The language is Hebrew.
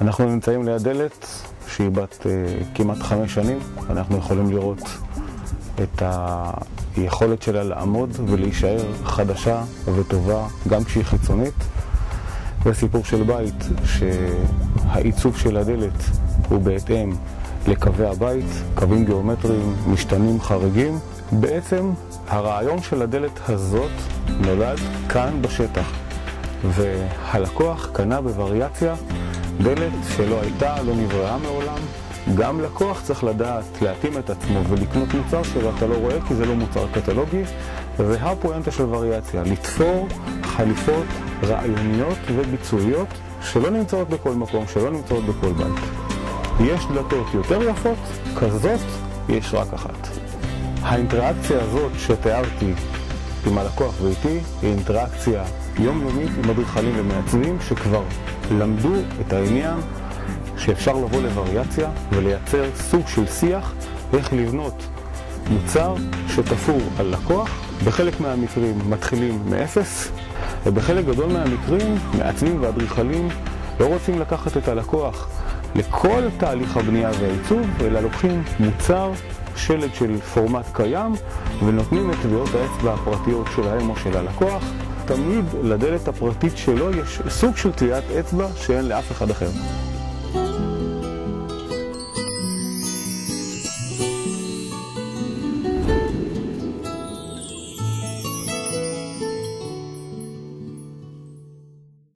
אנחנו נמצאים ליד דלת שהיא בת כמעט 5 שנים. אנחנו יכולים לראות את היכולת שלה לעמוד ולהישאר חדשה וטובה גם כשהיא חיצונית. זה סיפור של בית שהעיצוב של הדלת הוא בהתאם לקווי הבית, קווים גיאומטריים, משתנים חריגים. בעצם הרעיון של הדלת הזאת נולד כאן בשטח, והלקוח קנה בווריאציה דלת שלא הייתה, לא נבראה מעולם. גם לקוח צריך לדעת להתאים את עצמו ולקנות מוצר שלו אתה לא רואה כי זה לא מוצר קטלוגי, והפואנטה של וריאציה, לתפור חליפות רעיוניות וביצועיות שלא נמצאות בכל מקום, שלא נמצאות בכל בית. יש דלתות יותר יפות, כזאת יש רק אחת. האינטראקציה הזאת שתיארתי עם הלקוח ואיתי היא אינטראקציה יומיומית עם אדריכלים ומעצבים שכבר למדו את העניין שאפשר לבוא לווריאציה ולייצר סוג של שיח איך לבנות מוצר שתפור על לקוח. בחלק מהמקרים מתחילים מאפס, ובחלק גדול מהמקרים מעצבים ואדריכלים לא רוצים לקחת את הלקוח לכל תהליך הבנייה והעיצוב, אלא לוקחים מוצר, שלד של פורמט קיים, ונותנים את טביעות האצבע הפרטיות שלהם או של הלקוח. תמיד לדלת הפרטית שלו יש סוג של טביעת אצבע שאין לאף אחד אחר.